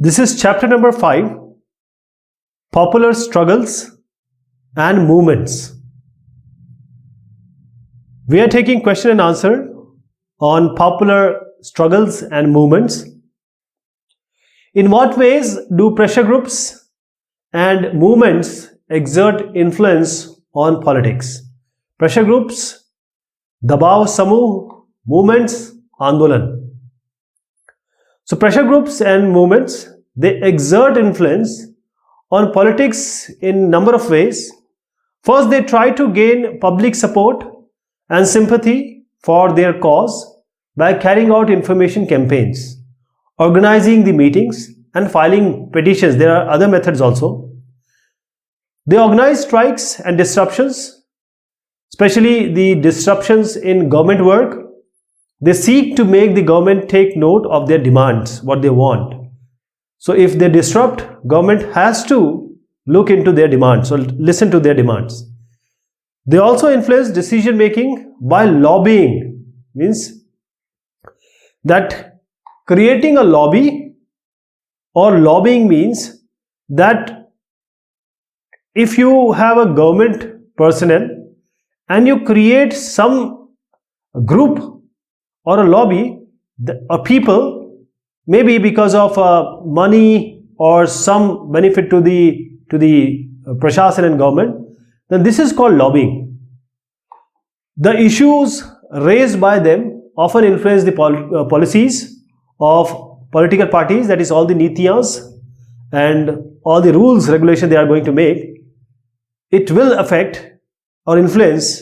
This is chapter number 5, Popular Struggles and Movements. We are taking question and answer on popular struggles and movements. In what ways do pressure groups and movements exert influence on politics? Pressure groups, dabav samuh, movements, andolan. So pressure groups and movements, they exert influence on politics in number of ways. First, they try to gain public support and sympathy for their cause by carrying out information campaigns, organizing the meetings and filing petitions. There are other methods also. They organize strikes and disruptions, especially the disruptions in government work. They seek to make the government take note of their demands, what they want. So if they disrupt, government has to look into their demands or listen to their demands. They also influence decision making by lobbying. Means that creating a lobby or lobbying means that if you have a government personnel and you create some group or a lobby, or people, maybe because of money or some benefit to the Prashasan and government, then this is called lobbying. The issues raised by them often influence the policies of political parties, that is all the nitiyas and all the rules, regulation they are going to make. It will affect or influence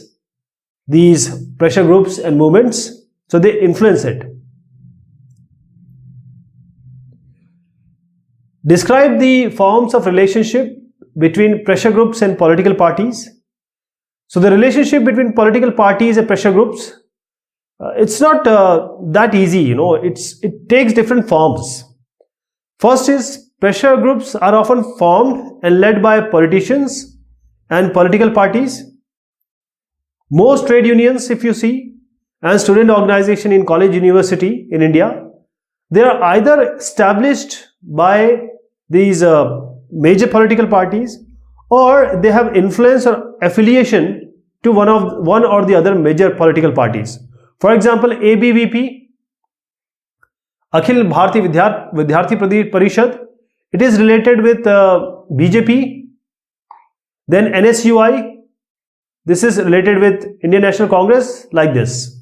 these pressure groups and movements. So they influence it. Describe the forms of relationship between pressure groups and political parties. So the relationship between political parties and pressure groups, it's not that easy, you know, it takes different forms. First is pressure groups are often formed and led by politicians and political parties. Most trade unions, if you see, and student organization in college, university in India, they are either established by these major political parties or they have influence or affiliation to one or the other major political parties. For example, ABVP, Akhil Bharatiya Vidyarthi Parishad, it is related with BJP. Then NSUI, this is related with Indian National Congress, like this.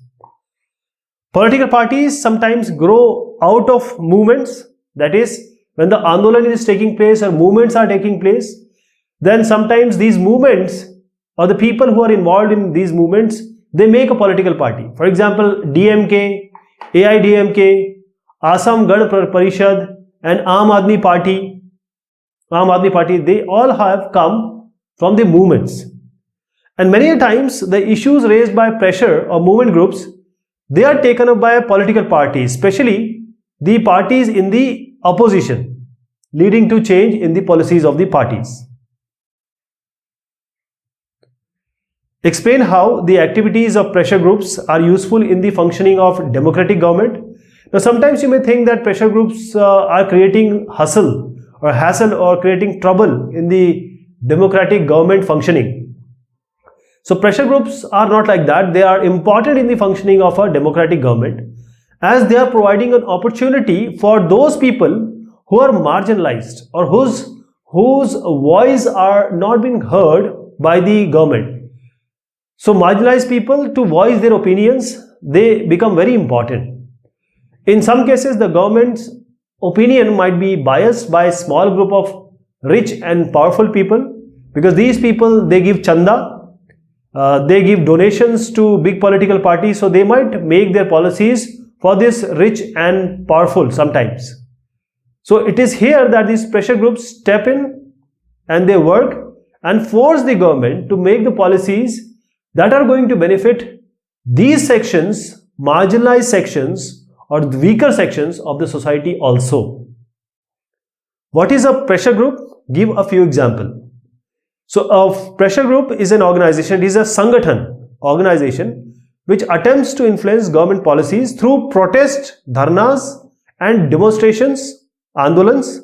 Political parties sometimes grow out of movements, that is, when the andolan is taking place or movements are taking place, then sometimes these movements or the people who are involved in these movements, they make a political party. For example, DMK, AIDMK, Assam Gan Parishad and Aam Aadmi Party, they all have come from the movements. And many times the issues raised by pressure or movement groups, they are taken up by political parties, especially the parties in the opposition, leading to change in the policies of the parties. Explain how the activities of pressure groups are useful in the functioning of democratic government. Now, sometimes you may think that pressure groups are creating hassle or creating trouble in the democratic government functioning. So pressure groups are not like that. They are important in the functioning of a democratic government as they are providing an opportunity for those people who are marginalized or whose voice are not being heard by the government. So marginalized people, to voice their opinions, they become very important. In some cases, the government's opinion might be biased by a small group of rich and powerful people, because these people, they give chanda, they give donations to big political parties, so they might make their policies for this rich and powerful sometimes. So it is here that these pressure groups step in and they work and force the government to make the policies that are going to benefit these sections, marginalized sections or the weaker sections of the society also. What is a pressure group? Give a few examples. So a pressure group is an organization, it is a Sangathan organization which attempts to influence government policies through protest, dharnas and demonstrations, andolans,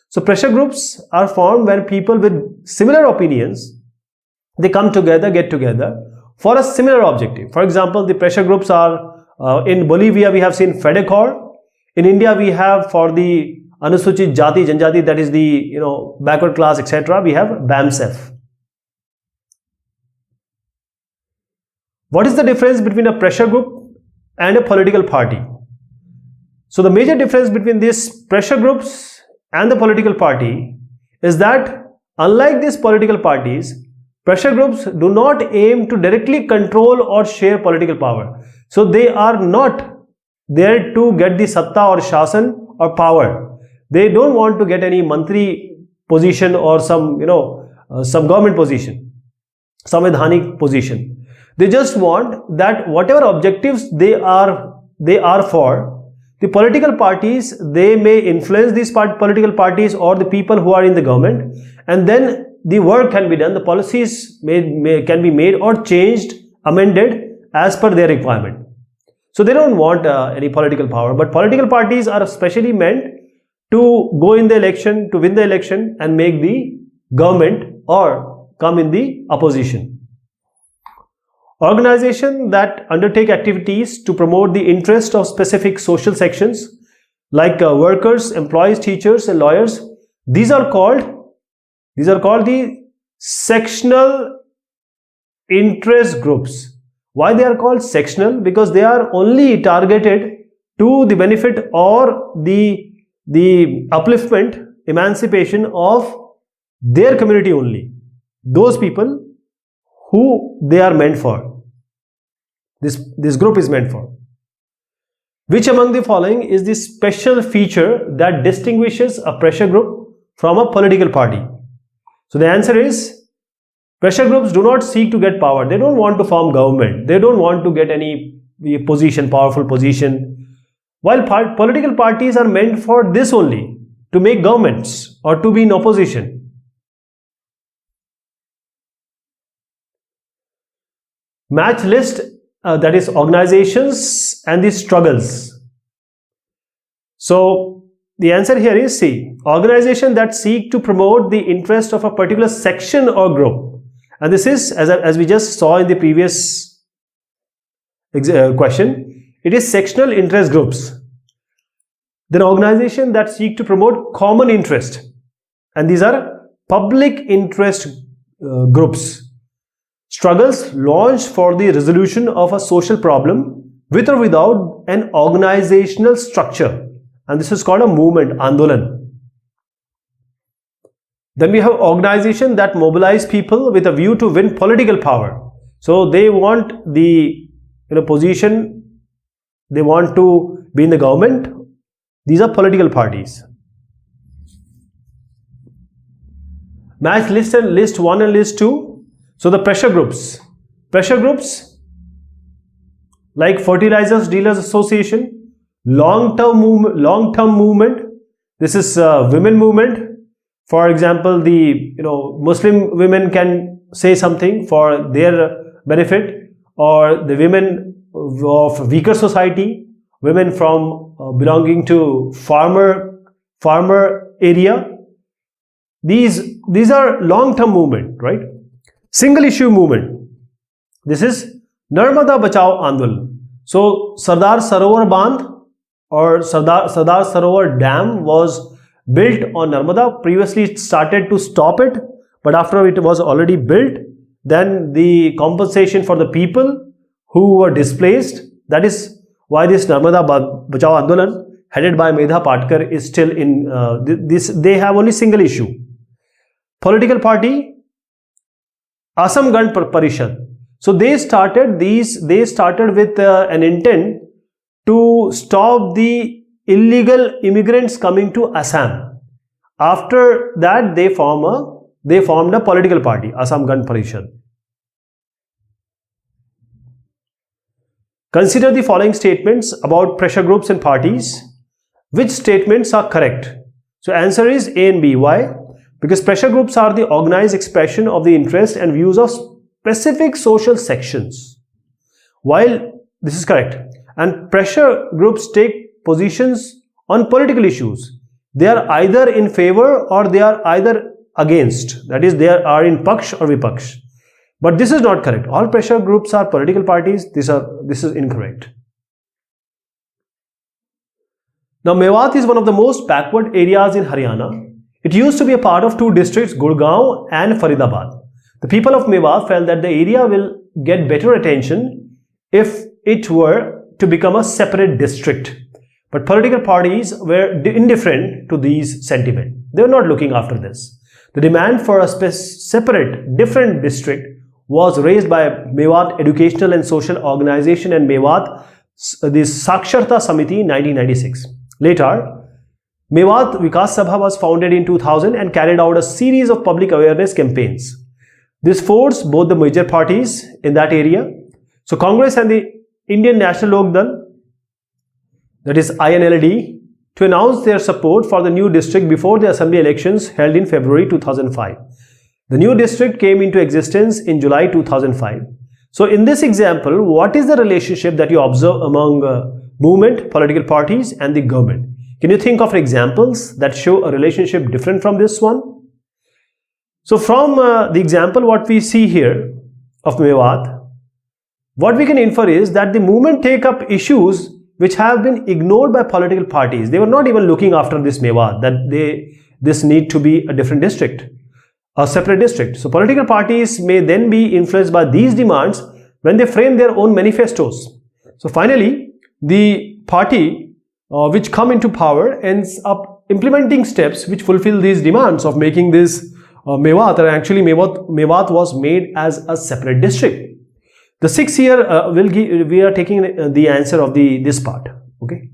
So pressure groups are formed when people with similar opinions, they come together, get together for a similar objective. For example, the pressure groups are in Bolivia we have seen FEDECOR. In India we have for the Anusuchit Jati Janjati, that is the backward class, etc. We have BAMSEF. What is the difference between a pressure group and a political party? So the major difference between these pressure groups and the political party is that unlike these political parties, pressure groups do not aim to directly control or share political power. So they are not there to get the satta or shasan or power. They don't want to get any mantri position or some government position, samvidhanik position. They just want that whatever objectives they are for, the political parties, they may influence these political parties or the people who are in the government, and then the work can be done, the policies can be made or changed, amended as per their requirement. So they don't want any political power, but political parties are especially meant to go in the election, to win the election and make the government or come in the opposition. Organizations that undertake activities to promote the interest of specific social sections like workers, employees, teachers and lawyers, these are called the sectional interest groups. Why they are called sectional? Because they are only targeted to the benefit or the upliftment, emancipation of their community only. Those people who they are meant for. This group is meant for. Which among the following is the special feature that distinguishes a pressure group from a political party? So the answer is, pressure groups do not seek to get power. They don't want to form government. They don't want to get any position, powerful position. While political parties are meant for this only, to make governments or to be in opposition. Match list, that is organizations and the struggles. So the answer here is C, organization that seek to promote the interest of a particular section or group. And this is, as we just saw in the previous question, it is sectional interest groups. Then organization that seek to promote common interest, and these are public interest groups. Struggles launched for the resolution of a social problem with or without an organizational structure, and this is called a movement, andolan. Then we have organization that mobilize people with a view to win political power. So they want the position, they want to be in the government. These are political parties. Match list and list 1 and list 2. So the pressure groups like Fertilizers Dealers Association, long-term movement. This is women movement. For example, the Muslim women can say something for their benefit, or the women of weaker society, women from belonging to farmer area. These are long-term movement, right? Single issue movement. This is Narmada Bachao Andolan. So Sardar Sarovar Bandh or Sardar Sarovar Dam was built on Narmada. Previously it started to stop it, but after it was already built, then the compensation for the people who were displaced, that is why this Narmada Bachao Andolan headed by Medha Patkar is still in they have only single issue. Political party, Assam Gan Parishad. So they started with an intent to stop the illegal immigrants coming to Assam. After that they formed a political party, Assam Gan Parishad. Consider the following statements about pressure groups and parties. Which statements are correct? So answer is A and B. Why? Because pressure groups are the organized expression of the interest and views of specific social sections. While this is correct, and pressure groups take positions on political issues, they are either in favor or they are either against. That is, they are in Paksh or Vipaksh. But this is not correct. All pressure groups are political parties. This is incorrect. Now, Mewat is one of the most backward areas in Haryana. It used to be a part of two districts, Gurgaon and Faridabad. The people of Mewat felt that the area will get better attention if it were to become a separate district. But political parties were indifferent to these sentiments. They were not looking after this. The demand for a separate, different district was raised by Mewat Educational and Social Organization and Mewat, the Saksharta Samiti in 1996. Later, Mewat Vikas Sabha was founded in 2000 and carried out a series of public awareness campaigns. This forced both the major parties in that area, so Congress and the Indian National Lok Dal, that is INLD, to announce their support for the new district before the assembly elections held in February 2005. The new district came into existence in July 2005. So in this example, what is the relationship that you observe among movement, political parties and the government? Can you think of examples that show a relationship different from this one? So from the example what we see here of Mewat, what we can infer is that the movement take up issues which have been ignored by political parties. They were not even looking after this Mewat, that this need to be a different district, a separate district. So political parties may then be influenced by these demands when they frame their own manifestos. So finally, the party which come into power ends up implementing steps which fulfill these demands of making this Mewat, or actually Mewat was made as a separate district. The 6 year we are taking the answer of this part. Okay.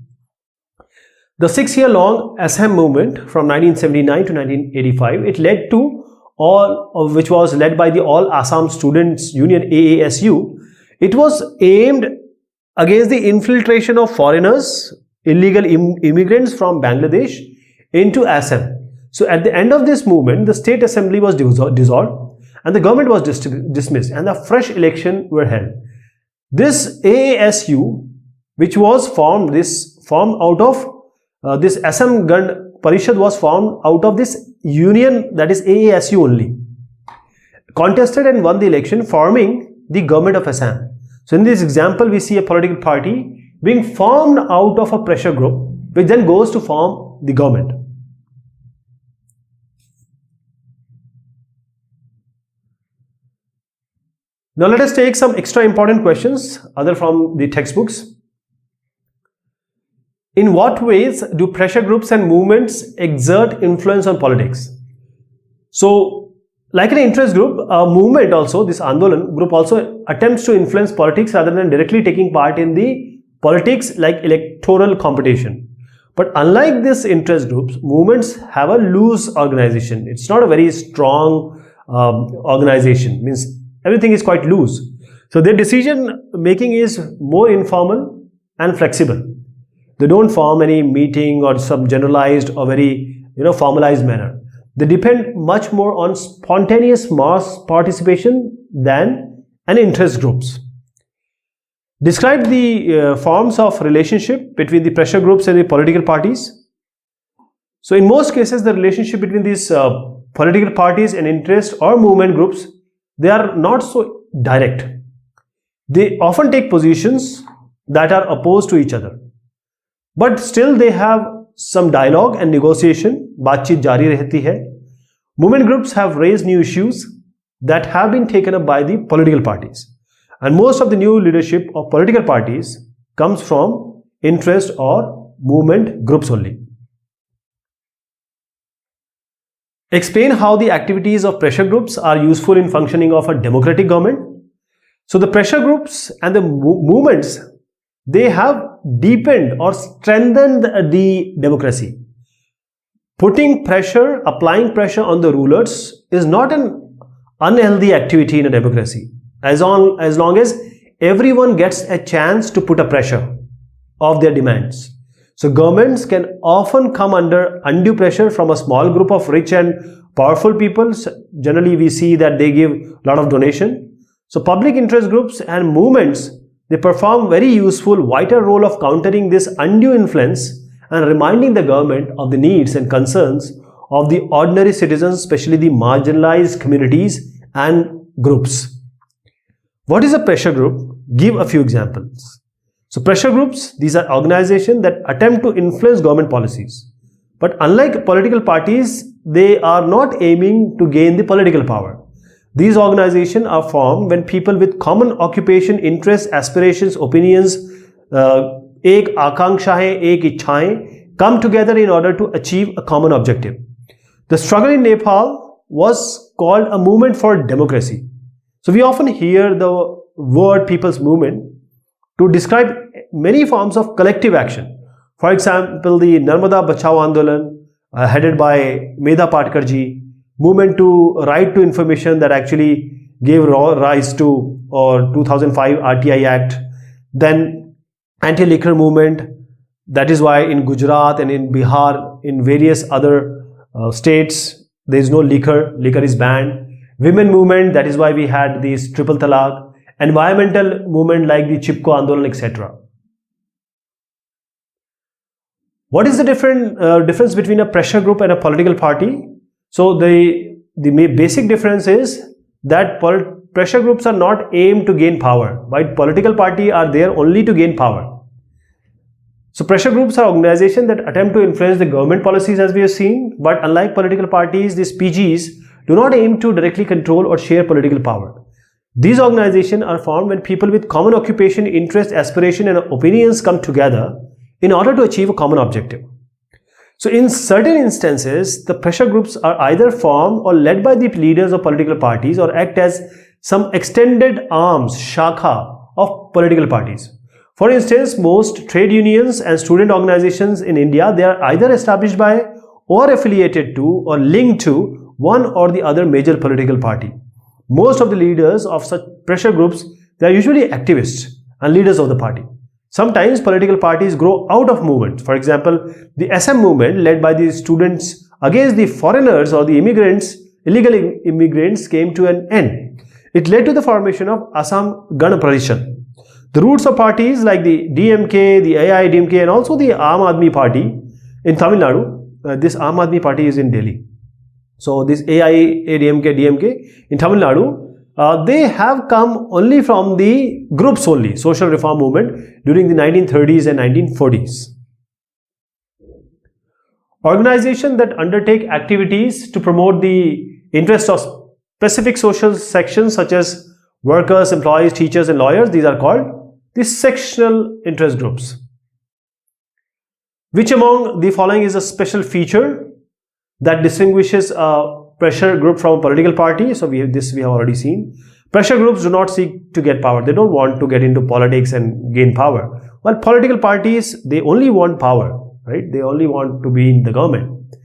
The 6 year long Assam movement from 1979 to 1985, it led to which was led by the All Assam Students Union, AASU. It was aimed against the infiltration of foreigners, illegal immigrants from Bangladesh into Assam. So at the end of this movement, the state assembly was dissolved and the government was dismissed and a fresh election were held. This AASU, which was formed out of this Assam Gand Parishad was formed out of this union, that is AASU only, contested and won the election, forming the government of Assam. So in this example, we see a political party being formed out of a pressure group, which then goes to form the government. Now let us take some extra important questions, other from the textbooks. In what ways do pressure groups and movements exert influence on politics? So, like an interest group, a movement also, this Andolan group also attempts to influence politics rather than directly taking part in the politics like electoral competition. But unlike these interest groups, movements have a loose organization. It's not a very strong organization, means everything is quite loose. So their decision making is more informal and flexible. They don't form any meeting or some generalized or very formalized manner. They depend much more on spontaneous mass participation than an interest groups. Describe the forms of relationship between the pressure groups and the political parties. So in most cases, the relationship between these political parties and interest or movement groups, they are not so direct. They often take positions that are opposed to each other. But still they have some dialogue and negotiation, बातचीत जारी रहती है. Movement groups have raised new issues that have been taken up by the political parties. And most of the new leadership of political parties comes from interest or movement groups only. Explain how the activities of pressure groups are useful in functioning of a democratic government. So the pressure groups and the movements, they have deepened or strengthened the democracy. Putting pressure, applying pressure on the rulers is not an unhealthy activity in a democracy. As long as everyone gets a chance to put a pressure of their demands. So governments can often come under undue pressure from a small group of rich and powerful people. Generally, we see that they give a lot of donation. So public interest groups and movements, they perform very useful, vital role of countering this undue influence and reminding the government of the needs and concerns of the ordinary citizens, especially the marginalized communities and groups. What is a pressure group? Give a few examples. So pressure groups, these are organizations that attempt to influence government policies. But unlike political parties, they are not aiming to gain the political power. These organizations are formed when people with common occupation, interests, aspirations, opinions, ek akankshaएं, ek इच्छाएं, come together in order to achieve a common objective. The struggle in Nepal was called a movement for democracy. So we often hear the word people's movement to describe many forms of collective action. For example, the Narmada Bachao Andolan, headed by Medha Patkarji, movement to right to information that actually gave rise to 2005 RTI Act, then anti-liquor movement. That is why in Gujarat and in Bihar, in various other states, there is no liquor is banned. Women movement, that is why we had these triple talaq. Environmental movement like the Chipko Andolan, etc. What is the difference between a pressure group and a political party? So the basic difference is that pressure groups are not aimed to gain power, while political parties are there only to gain power. So pressure groups are organizations that attempt to influence the government policies, as we have seen, but unlike political parties, these PGs do not aim to directly control or share political power. These organizations are formed when people with common occupation, interest, aspiration and opinions come together in order to achieve a common objective. So in certain instances, the pressure groups are either formed or led by the leaders of political parties or act as some extended arms, shakha, of political parties. For instance, most trade unions and student organizations in India, they are either established by or affiliated to or linked to one or the other major political party. Most of the leaders of such pressure groups, they are usually activists and leaders of the party. Sometimes political parties grow out of movements. For example, the SM movement led by the students against the foreigners or the immigrants, illegal immigrants, came to an end. It led to the formation of Assam Gan Parishad. The roots of parties like the DMK, the AIDMK and also the Aam Aadmi Party in Tamil Nadu, this Aam Aadmi Party is in Delhi. So this AIADMK, DMK in Tamil Nadu, they have come only from the groups only, social reform movement during the 1930s and 1940s. Organizations that undertake activities to promote the interests of specific social sections such as workers, employees, teachers and lawyers, these are called the sectional interest groups. Which among the following is a special feature that distinguishes a pressure group from a political party? So we have already seen. Pressure groups do not seek to get power. They don't want to get into politics and gain power. While political parties, they only want power, right? They only want to be in the government.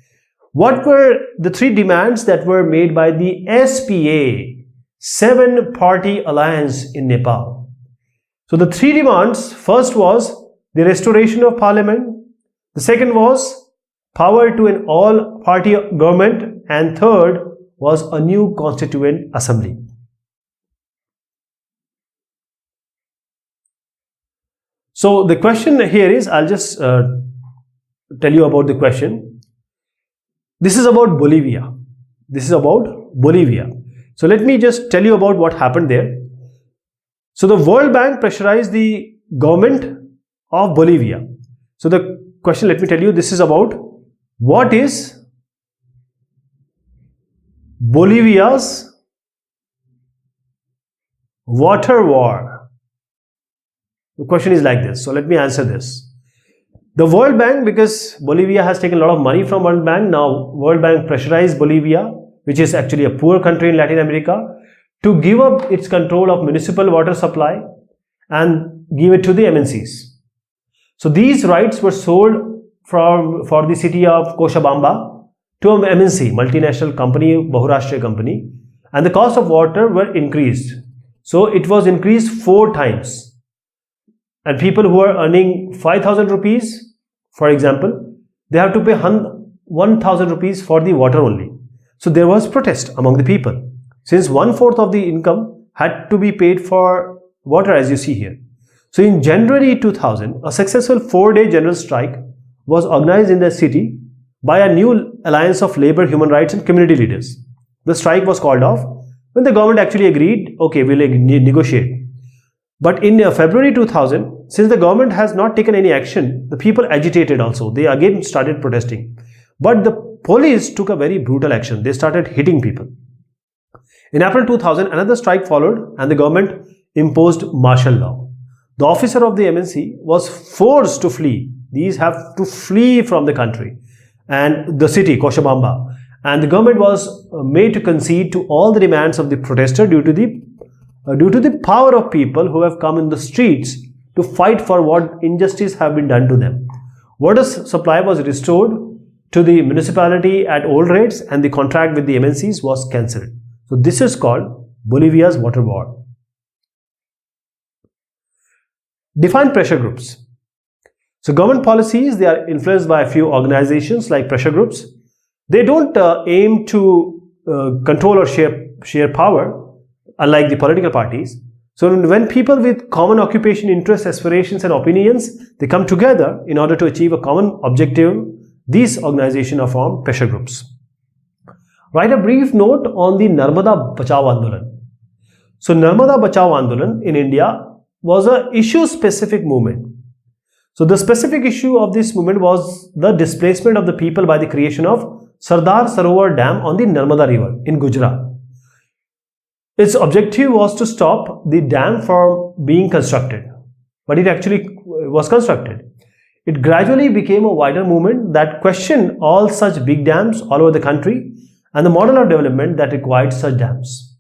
What were the three demands that were made by the SPA, 7-party alliance in Nepal? So the three demands, first was the restoration of parliament. The second was power to an all-party government, and third was a new constituent assembly. So the question here is, I'll just tell you about the question. This is about Bolivia. This is about Bolivia. So let me just tell you about what happened there. So the World Bank pressurized the government of Bolivia. So the question, let me tell you, this is about what is Bolivia's water war? The question is like this. So let me answer this. The World Bank, because Bolivia has taken a lot of money from World Bank, now World Bank pressurized Bolivia, which is actually a poor country in Latin America, to give up its control of municipal water supply and give it to the MNCs. So these rights were sold for the city of Cochabamba to an MNC, multinational company, Bahurashtriya company, and the cost of water were increased. So it was increased 4 times. And people who are earning 5,000 rupees, for example, they have to pay 1,000 rupees for the water only. So there was protest among the people, since 1/4 of the income had to be paid for water, as you see here. So in January 2000, a successful 4-day general strike was organized in the city by a new alliance of labor, human rights and community leaders. The strike was called off when the government actually agreed, okay, we'll negotiate. But in February 2000, since the government has not taken any action, the people agitated also. They again started protesting. But the police took a very brutal action. They started hitting people. In April 2000, another strike followed and the government imposed martial law. The officer of the MNC was forced to flee. These have to flee from the country and the city, Cochabamba. And the government was made to concede to all the demands of the protester due to the power of people who have come in the streets to fight for what injustice have been done to them. Water supply was restored to the municipality at old rates and the contract with the MNCs was cancelled. So this is called Bolivia's water war. Define pressure groups. So government policies, they are influenced by a few organizations like pressure groups. They don't aim to control or share power, unlike the political parties. So when people with common occupation, interests, aspirations and opinions, they come together in order to achieve a common objective, these organizations are formed pressure groups. Write a brief note on the Narmada Bachao Andolan. So Narmada Bachao Andolan in India was a issue-specific movement. So the specific issue of this movement was the displacement of the people by the creation of Sardar Sarovar Dam on the Narmada River in Gujarat. Its objective was to stop the dam from being constructed, but it actually was constructed. It gradually became a wider movement that questioned all such big dams all over the country and the model of development that required such dams.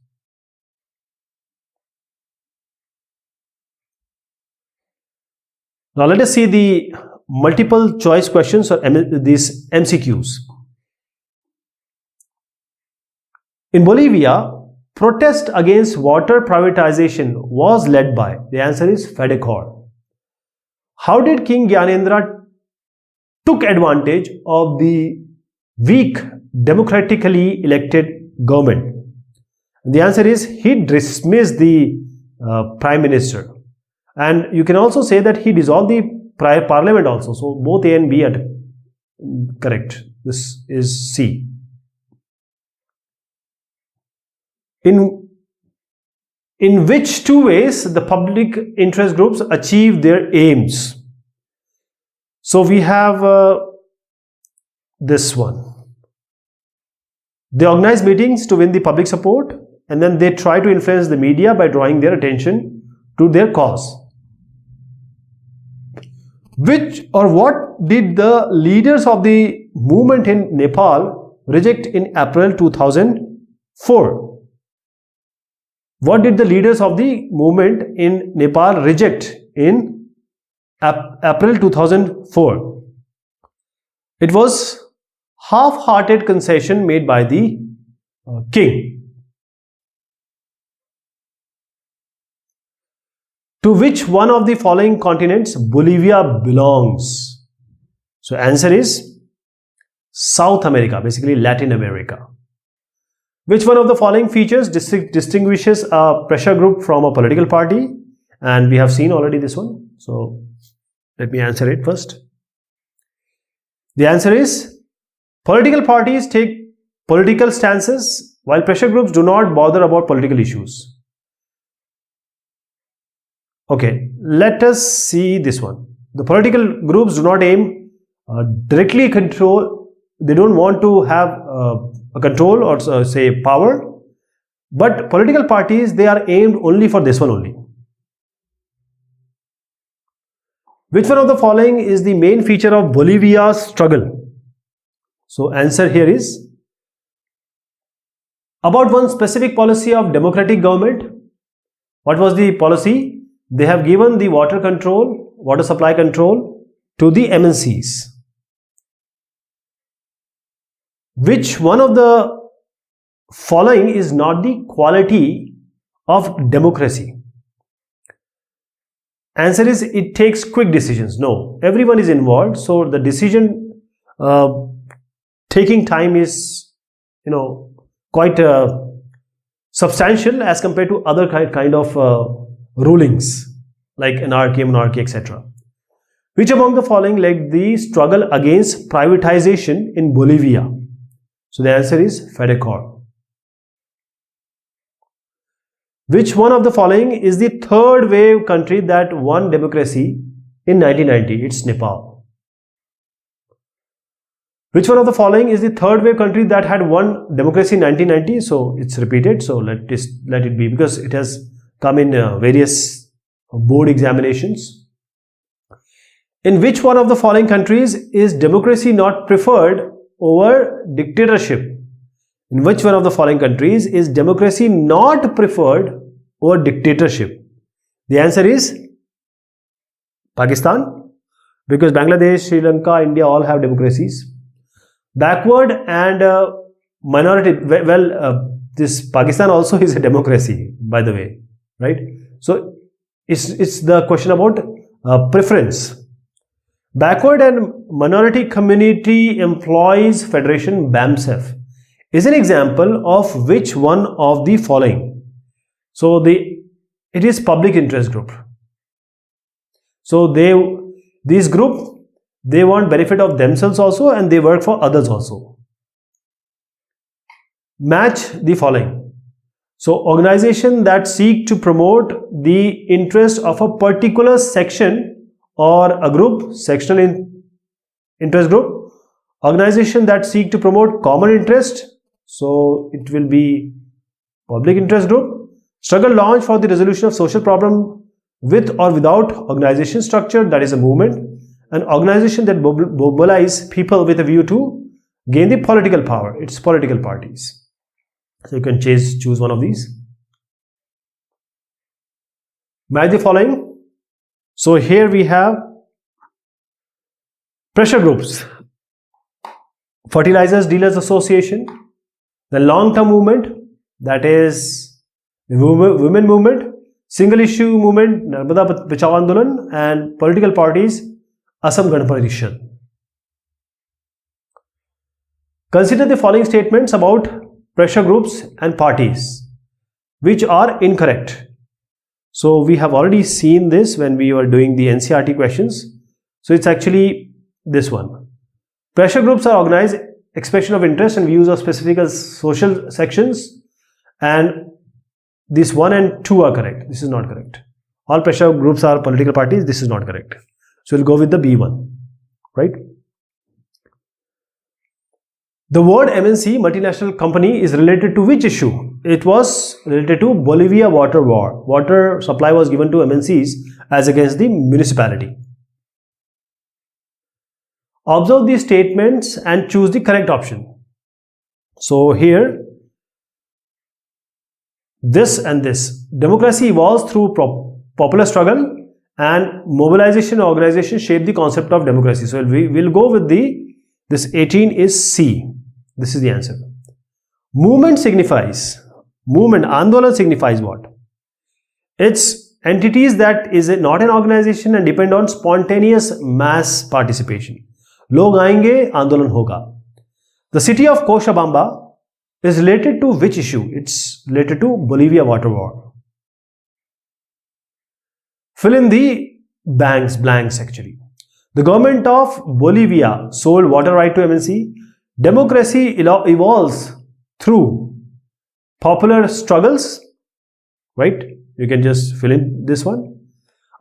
Now let us see the multiple choice questions or these MCQs. In Bolivia, protest against water privatization was led by, the answer is FEDECOR. How did King Gyanendra took advantage of the weak democratically elected government? The answer is he dismissed the prime minister. And you can also say that he dissolved the prior parliament also. So both A and B are correct. This is C. In which two ways the public interest groups achieve their aims? So we have this one. They organize meetings to win the public support and then they try to influence the media by drawing their attention to their cause. Which or what did the leaders of the movement in Nepal reject in April 2004? What did the leaders of the movement in Nepal reject in April 2004? It was half-hearted concession made by the king. To which one of the following continents Bolivia belongs? So answer is South America, basically Latin America. Which one of the following features distinguishes a pressure group from a political party? And we have seen already this one. So let me answer it first. The answer is political parties take political stances while pressure groups do not bother about political issues. Okay, let us see this one. The political groups do not aim directly control. They don't want to have a control or say power. But political parties, they are aimed only for this one only. Which one of the following is the main feature of Bolivia's struggle? So answer here is about one specific policy of democratic government. What was the policy? They have given the water control, water supply control to the MNCs. Which one of the following is not the quality of democracy? Answer is it takes quick decisions. No, everyone is involved, so the decision taking time is, quite substantial as compared to other kind of rulings like anarchy, monarchy, etc. Which among the following led the struggle against privatization in Bolivia? So the answer is FEDECOR. Which one of the following is the third wave country that won democracy in 1990? It's Nepal. Which one of the following is the third wave country that had won democracy in 1990? So it's repeated. So let it be, because it has come in various board examinations. In which one of the following countries is democracy not preferred over dictatorship? In which one of the following countries is democracy not preferred over dictatorship? The answer is Pakistan, because Bangladesh, Sri Lanka, India all have democracies. Backward and minority, this Pakistan also is a democracy, by the way, right? So it's the question about preference. Backward and Minority Community Employees Federation, BAMSEF, is an example of which one of the following? So it is public interest group. So this group, they want benefit of themselves also, and they work for others also. Match the following. So organization that seek to promote the interest of a particular section or a group, sectional interest group. Organization that seek to promote common interest, so it will be public interest group. Struggle launched for the resolution of social problem with or without organization structure, that is a movement. An organization that mobilize people with a view to gain the political power, it's political parties. So you can choose one of these. Match the following. So here we have pressure groups: Fertilizers Dealers Association, the long-term movement, that is the women movement, single issue movement, Narmada Bachao Andolan, and political parties, Assam Gan Parishad. Consider the following statements about pressure groups and parties, which are incorrect. So we have already seen this when we were doing the NCERT questions. So it's actually this one. Pressure groups are organized expression of interest and views of specific social sections, and this 1 and 2 are correct. This is not correct. All pressure groups are political parties. This is not correct. So we'll go with the B1, right? The word MNC, multinational company, is related to which issue? It was related to Bolivia water war. Water supply was given to MNCs as against the municipality. Observe these statements and choose the correct option. So here, this and this. Democracy evolves through popular struggle, and mobilization and organization shape the concept of democracy. So we'll go with this 18 is C. This is the answer. Movement signifies, Andolan signifies what? It's entities that is not an organization and depend on spontaneous mass participation. Log aayenge, Andolan hoga. The city of Cochabamba is related to which issue? It's related to Bolivia water war. Fill in the blanks actually. The government of Bolivia sold water right to MNC. Democracy evolves through popular struggles, right? You can just fill in this one.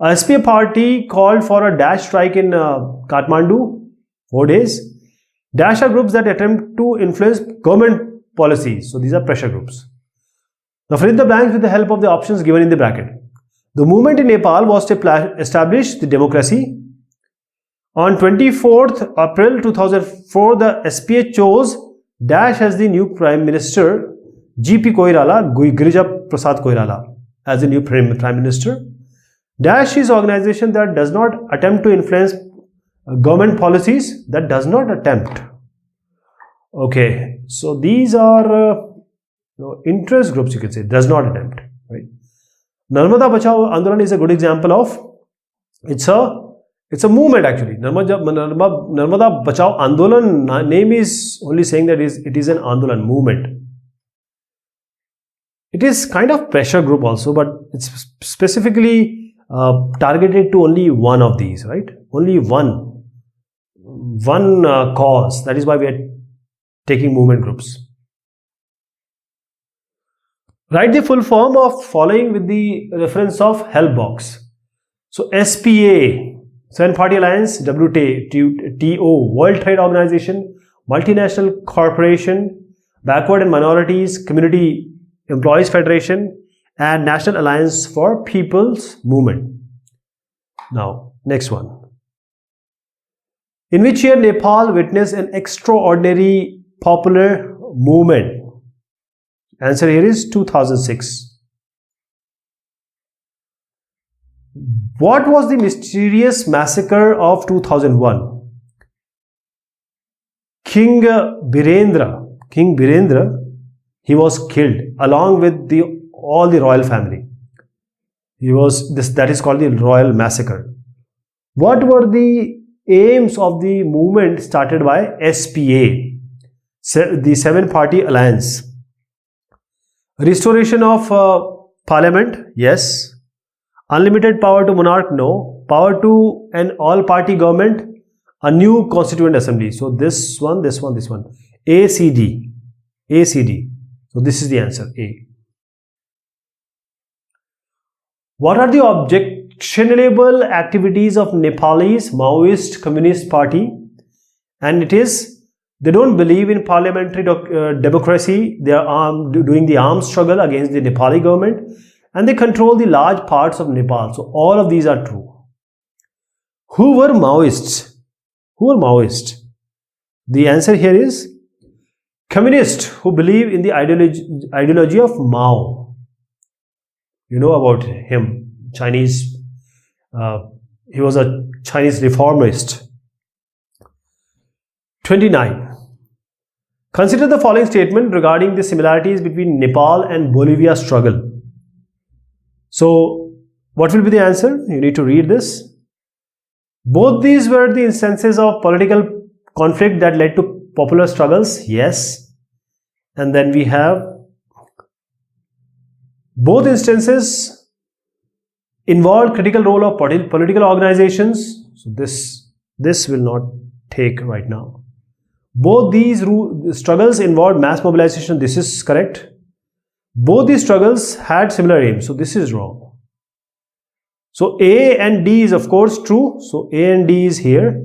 A SPA party called for a dash strike in Kathmandu, 4 days. Dash are groups that attempt to influence government policies. So these are pressure groups. Now fill in the blanks with the help of the options given in the bracket. The movement in Nepal was to establish the democracy. On 24th April 2004, the SPA chose Dash as the new Prime Minister, GP Koirala, Girija Prasad Koirala, as the new Prime Minister. Dash is an organization that does not attempt to influence government policies, that does not attempt. Okay, so these are interest groups, you can say, does not attempt, right? Narmada Bachao Andolan is a good example of, it's a movement actually. Narmada Bachao Andolan name is only saying that it is an Andolan movement. It is kind of pressure group also, but it's specifically targeted to only one of these, right? Only one cause. That is why we are taking movement groups. Write the full form of following with the reference of help box. So SPA, Seven Party Alliance, WTO, World Trade Organization, Multinational Corporation, Backward and Minorities Community Employees Federation, and National Alliance for People's Movement. Now, next one. In which year Nepal witnessed an extraordinary popular movement? Answer here is 2006. What was the mysterious massacre of 2001? King Birendra, he was killed along with all the royal family. That is called the royal massacre. What were the aims of the movement started by SPA, the Seven Party Alliance? Restoration of parliament, yes. Unlimited power to monarch, no. Power to an all-party government, a new constituent assembly. So this one. ACD. So this is the answer, A. What are the objectionable activities of Nepalese Maoist Communist Party? And it is, they don't believe in parliamentary democracy. They are doing the armed struggle against the Nepali government, and they control the large parts of Nepal. So all of these are true. Who were Maoists? The answer here is communists who believe in the ideology of Mao. You know about him, Chinese. He was a Chinese reformist. 29. Consider the following statement regarding the similarities between Nepal and Bolivia struggle. So, what will be the answer? You need to read this. Both these were the instances of political conflict that led to popular struggles. Yes. And then we have both instances involved critical role of political organizations. So, this will not take right now. Both these struggles involved mass mobilization. This is correct. Both these struggles had similar aims. So this is wrong. So A and D is of course true. So A and D is here.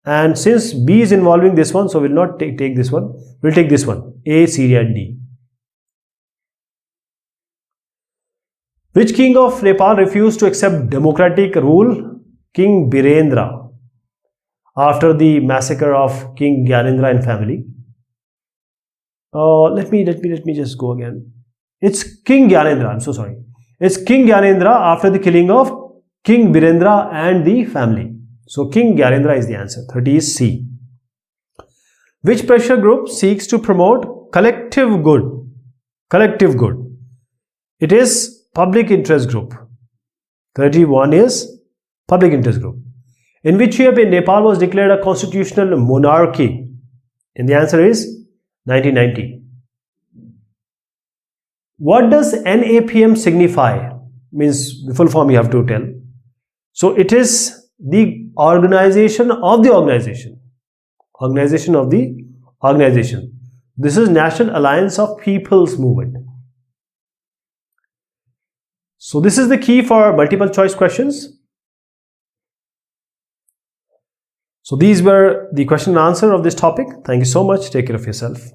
And since B is involving this one, so we'll not take this one. We'll take this one. A, C and D. Which king of Nepal refused to accept democratic rule? King Birendra. After the massacre of King Gyanendra and family. Let me just go again. It's King Gyanendra. I'm so sorry. It's King Gyanendra after the killing of King Birendra and the family. So King Birendra is the answer. 30 is C. Which pressure group seeks to promote collective good? Collective good. It is public interest group. 31 is public interest group. In which year Nepal was declared a constitutional monarchy? And the answer is 1990. What does NAPM signify? Means the full form you have to tell. So it is the organization of the organization. Organization of the organization. This is National Alliance of People's Movement. So this is the key for multiple choice questions. So these were the question and answer of this topic. Thank you so much. Take care of yourself.